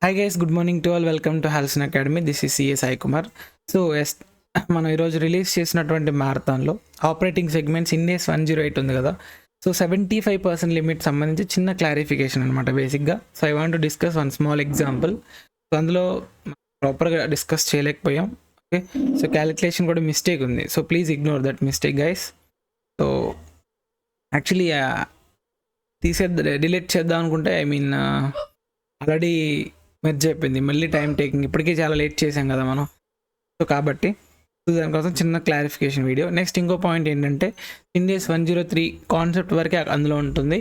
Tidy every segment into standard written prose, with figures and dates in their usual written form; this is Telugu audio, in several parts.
Hi guys, good morning to all. Welcome to Halson academy. This is CA Sai Kumar. So మనం ఈరోజు రిలీజ్ చేసినటువంటి మ్యారథాన్లో ఆపరేటింగ్ సెగ్మెంట్స్ ఇండేస్ 108 ఉంది కదా. సో 75% లిమిట్ సంబంధించి చిన్న క్లారిఫికేషన్ అనమాట బేసిక్గా. So I want to discuss one small example. So అందులో ప్రాపర్గా డిస్కస్ చేయలేకపోయాం. ఓకే, సో క్యాలిక్యులేషన్ కూడా మిస్టేక్ ఉంది. So please ignore that mistake guys. So actually delete చేద్దాం అనుకుంటే ఆల్రెడీ మెర్జ్ అయిపోయింది. మళ్ళీ టైం టేకింగ్, ఇప్పటికీ చాలా లేట్ చేసాం కదా మనం. సో కాబట్టి దానికోసం చిన్న క్లారిఫికేషన్ వీడియో. నెక్స్ట్ ఇంకో పాయింట్ ఏంటంటే ఇండేస్ 103 కాన్సెప్ట్ వరకే అందులో ఉంటుంది.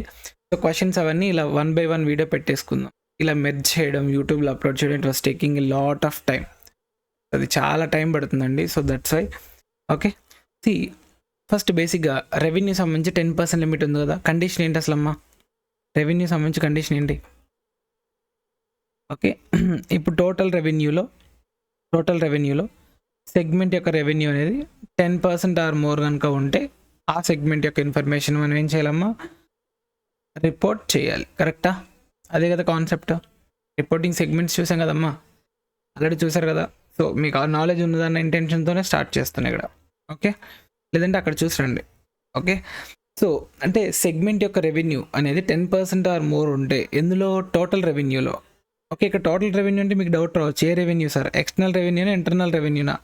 సో క్వశ్చన్స్ అవన్నీ ఇలా 1 by 1 వీడియో పెట్టేసుకుందాం. ఇలా మెర్జ్ చేయడం, యూట్యూబ్లో అప్లోడ్ చేయడం, it was taking a lot of time. అది చాలా టైం పడుతుందండి. So that's why. Okay, see first బేసిక్గా రెవెన్యూ సంబంధించి 10% లిమిట్ ఉంది కదా. కండిషన్ ఏంటి అసలు అమ్మా? రెవెన్యూ సంబంధించి కండిషన్ ఏంటి? ఓకే, ఇప్పుడు టోటల్ రెవెన్యూలో సెగ్మెంట్ యొక్క రెవెన్యూ అనేది 10% ఆర్ మోర్ కనుక ఉంటే ఆ సెగ్మెంట్ యొక్క ఇన్ఫర్మేషన్ మనం ఏం చేయాలమ్మా? రిపోర్ట్ చేయాలి. కరెక్టా? అదే కదా కాన్సెప్ట్. రిపోర్టింగ్ సెగ్మెంట్స్ చూసాం కదమ్మా, ఆల్రెడీ చూసారు కదా. సో మీకు ఆ నాలెడ్జ్ ఉన్నదన్న ఇంటెన్షన్తోనే స్టార్ట్ చేస్తున్నాను ఇక్కడ. ఓకే, లేదంటే అక్కడ చూసిరండి. ఓకే, సో అంటే సెగ్మెంట్ యొక్క రెవెన్యూ అనేది 10% ఆర్ మోర్ ఉంటే ఎందులో? టోటల్ రెవెన్యూలో. ఓకే, ఇక్కడ టోటల్ రెవెన్యూ అంటే మీకు డౌట్ రావచ్చు, ఏ రెవెన్యూ సార్? ఎక్స్టర్నల్ రెవెన్యూనా ఇంటర్నల్ రెవెన్యూనా?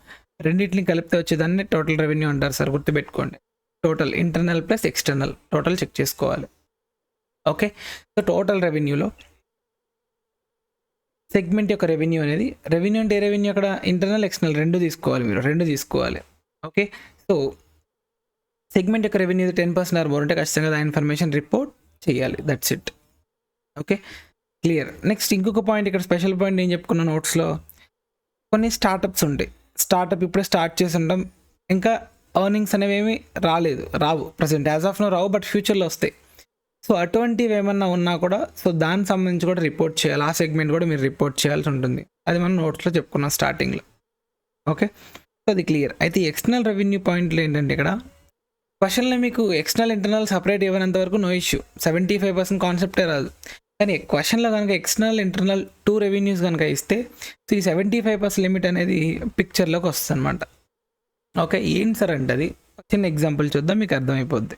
రెండింటిని కలిపితే వచ్చేదాన్ని టోటల్ రెవెన్యూ అంటారు సార్, గుర్తుపెట్టుకోండి. Total internal plus external total check చేసుకోవాలి. ఓకే, సో టోటల్ రెవెన్యూలో సెగ్మెంట్ యొక్క రెవెన్యూ అనేది, రెవెన్యూ అంటే ఏ రెవెన్యూ? అక్కడ ఇంటర్నల్ ఎక్స్టర్నల్ రెండు తీసుకోవాలి, మీరు రెండు తీసుకోవాలి. ఓకే, సో సెగ్మెంట్ యొక్క రెవెన్యూ 10% ఆర్ మోర్ అంటే ఖచ్చితంగా ఆ ఇన్ఫర్మేషన్ రిపోర్ట్ చేయాలి. That's it. Okay, clear. Next ఇంకొక పాయింట్, ఇక్కడ స్పెషల్ పాయింట్ నేను చెప్పుకున్న నోట్స్లో కొన్ని స్టార్టప్స్ ఉంటాయి. స్టార్టప్ ఇప్పుడే స్టార్ట్ చేసి ఉంటాం, ఇంకా ఎర్నింగ్స్ అనేవి ఏమి రావు ప్రజెంట్, యాజ్ ఆఫ్ నో రావు, బట్ ఫ్యూచర్లో వస్తాయి. సో అటువంటివి ఏమన్నా ఉన్నా కూడా సో దానికి సంబంధించి కూడా రిపోర్ట్ చేయాలి. ఆ సెగ్మెంట్ కూడా మీరు రిపోర్ట్ చేయాల్సి ఉంటుంది. అది మనం నోట్స్లో చెప్పుకున్నాం స్టార్టింగ్లో. ఓకే, సో అది క్లియర్. అయితే ఎక్స్టర్నల్ రెవెన్యూ పాయింట్లు ఏంటంటే ఇక్కడ క్వశ్చన్లో మీకు ఎక్స్టర్నల్ ఇంటర్నల్ సపరేట్ ఇవ్వనంత వరకు నో ఇష్యూ, 75% కాన్సెప్టే రాదు. కానీ క్వశ్చన్లో కనుక ఎక్స్టర్నల్ ఇంటర్నల్ 2 రెవెన్యూస్ కనుక ఇస్తే సో ఈ 75% లిమిట్ అనేది పిక్చర్లోకి వస్తుంది అనమాట. ఓకే, ఏంటి సార్ అంటే అది చిన్న ఎగ్జాంపుల్ చూద్దాం, మీకు అర్థమైపోద్ది.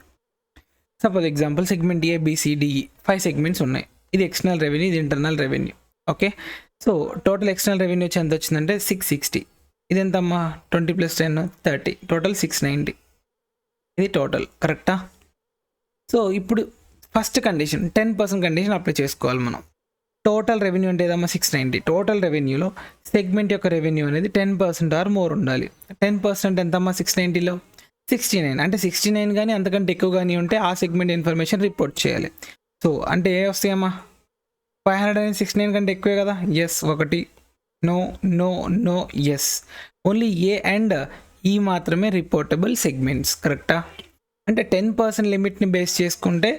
Suppose example segment ABCDE 5 segments ఉన్నాయి. ఇది ఎక్స్టర్నల్ రెవెన్యూ, ఇది internal revenue. Okay, so total external revenue వచ్చి ఎంత వచ్చిందంటే 660. ఇది ఎంతమ్మా? 20 + 10 30, టోటల్ 690. ఇది టోటల్. కరెక్టా? సో ఇప్పుడు ఫస్ట్ కండిషన్ 10% కండిషన్ అప్లై చేసుకోవాలి మనం. టోటల్ రెవెన్యూ అంటే ఏదమ్మా? 690. టోటల్ రెవెన్యూలో సెగ్మెంట్ యొక్క రెవెన్యూ అనేది 10% ఆర్ మోర్ ఉండాలి. 10% ఎంతమ్మా? 690లో 69. అంటే 69 కానీ అంతకంటే ఎక్కువ కానీ ఉంటే ఆ సెగ్మెంట్ ఇన్ఫర్మేషన్ రిపోర్ట్ చేయాలి. సో అంటే ఏ వస్తాయమ్మా? 569 కంటే ఎక్కువే కదా. ఎస్ ఒకటి, no no no, yes. Only A and ఈ మాత్రమే రిపోర్టబుల్ సెగ్మెంట్స్. కరెక్టా? అంటే 10% లిమిట్ని బేస్ చేసుకుంటే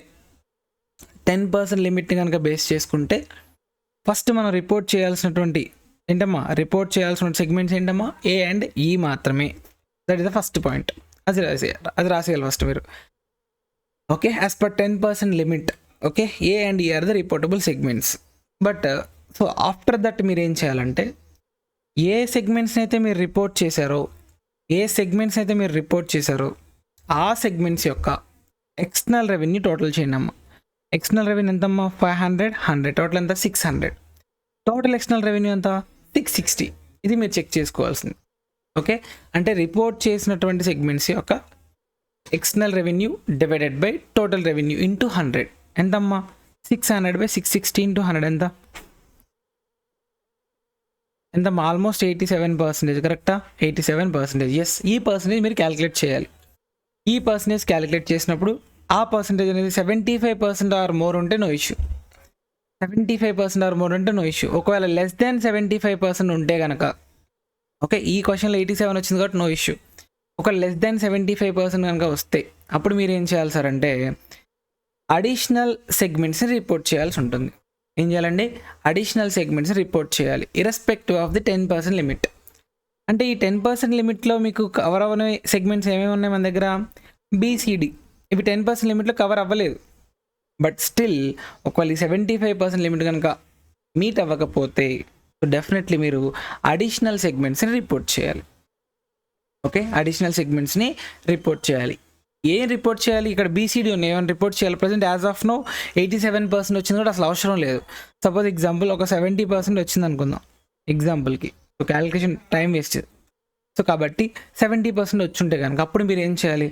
10% లిమిట్ని కనుక బేస్ చేసుకుంటే ఫస్ట్ మనం రిపోర్ట్ చేయాల్సినటువంటి ఏంటమ్మా? రిపోర్ట్ చేయాల్సిన సెగ్మెంట్స్ ఏంటమ్మా? ఏ అండ్ ఈ మాత్రమే. That is the first point. అది రాసేయాలి ఫస్ట్ మీరు. Okay, as per 10% limit. Okay, A and E are the reportable segments. But so after that మీరు ఏం చేయాలంటే ఏ సెగ్మెంట్స్ని అయితే మీరు రిపోర్ట్ చేశారో ఆ సెగ్మెంట్స్ యొక్క ఎక్స్టర్నల్ రెవెన్యూ టోటల్ చేయండి అమ్మా. ఎక్స్టర్నల్ రెవెన్యూ ఎంతమ్మా? 500, 100, టోటల్ ఎంత? 600. టోటల్ ఎక్స్టర్నల్ రెవెన్యూ ఎంత? 660. ఇది మీరు చెక్ చేసుకోవాల్సింది. ఓకే, అంటే రిపోర్ట్ చేసినటువంటి సెగ్మెంట్స్ యొక్క external revenue divided by total revenue into 100 ఎంతమ్మా? 600/660 ఇంటూ 100 ఎంతమ్మా? ఆల్మోస్ట్ 87%. కరెక్టా? 87%. ఎస్, ఈ పర్సంటేజ్ మీరు క్యాలిక్యులేట్ చేయాలి. ఈ పర్సంటేజ్ క్యాలిక్యులేట్ చేసినప్పుడు ఆ పర్సంటేజ్ అనేది 75% ఆర్ మోర్ ఉంటే నో ఇష్యూ. 75% ఆర్ మోర్ అంటే నో ఇష్యూ. ఒకవేళ లెస్ దాన్ 75% ఉంటే కనుక, ఓకే, ఈ క్వశ్చన్లో 87 వచ్చింది కాబట్టి నో ఇష్యూ. ఒక లెస్ దాన్ 75% కనుక వస్తే అప్పుడు మీరు ఏం చేయాలి సార్ అంటే అడిషనల్ సెగ్మెంట్స్ని రిపోర్ట్ చేయాల్సి ఉంటుంది. ఏం చేయాలండి? అడిషనల్ సెగ్మెంట్స్ని రిపోర్ట్ చేయాలి ఇర్రెస్పెక్టివ్ ఆఫ్ ది 10% లిమిట్. అంటే ఈ 10% లిమిట్లో మీకు కవర్ అవ్వని సెగ్మెంట్స్ ఏమేమి ఉన్నాయి మన దగ్గర? BCD. ఇవి 10% లిమిట్లో కవర్ అవ్వలేదు. బట్ స్టిల్ ఒకవేళ 75% లిమిట్ కనుక మీట్ అవ్వకపోతే డెఫినెట్లీ మీరు అడిషనల్ సెగ్మెంట్స్ని రిపోర్ట్ చేయాలి. ఓకే, అడిషనల్ సెగ్మెంట్స్ని రిపోర్ట్ చేయాలి. ఏం రిపోర్ట్ చేయాలి? ఇక్కడ బీసీడీ ఉన్నాయి, ఏమైనా రిపోర్ట్ చేయాలి. ప్రజెంట్ యాజ్ ఆఫ్ నో 87% వచ్చింది కూడా అసలు అవసరం లేదు. సపోజ్ ఎగ్జాంపుల్ ఒక 70% వచ్చింది అనుకుందాం ఎగ్జాంపుల్కి. So calculation time waste. So కాబట్టి 70% వచ్చి ఉంటే కనుక అప్పుడు మీరు ఏం చేయాలి?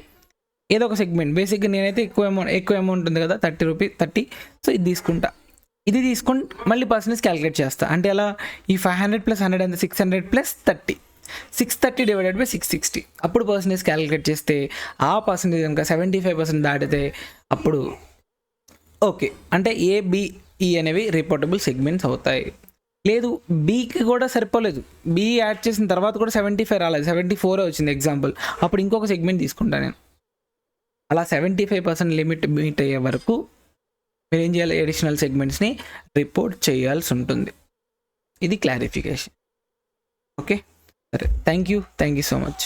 ఏదో ఒక సెగ్మెంట్, బేసిక్గా నేనైతే ఎక్కువ అమౌంట్ ఉంది కదా, 30. సో ఇది తీసుకుంటా, ఇది తీసుకొని మళ్ళీ పర్సెంటేజ్ క్యాలిక్యులేట్ చేస్తా. అంటే అలా ఈ 500 + 100 అంత 600 + 30, 630 డివైడెడ్ బై 660. అప్పుడు పర్సెంటేజ్ క్యాలిక్యులేట్ చేస్తే ఆ పర్సెంటేజ్ కనుక 75% దాటితే అప్పుడు ఓకే, అంటే ఏబిఈ అనేవి రిపోర్టబుల్ సెగ్మెంట్స్ అవుతాయి. లేదు, బీకి కూడా సరిపోలేదు, బి యాడ్ చేసిన తర్వాత కూడా 75 రాలేదు, 74 వచ్చింది ఎగ్జాంపుల్. అప్పుడు ఇంకొక సెగ్మెంట్ తీసుకుంటాను నేను. అలా 75% లిమిట్ మీట్ అయ్యే వరకు మీరు ఏం చేయాలి? అడిషనల్ సెగ్మెంట్స్ని రిపోర్ట్ చేయాల్సి ఉంటుంది. ఇది క్లారిఫికేషన్. ఓకే, సరే, థ్యాంక్ యూ సో మచ్.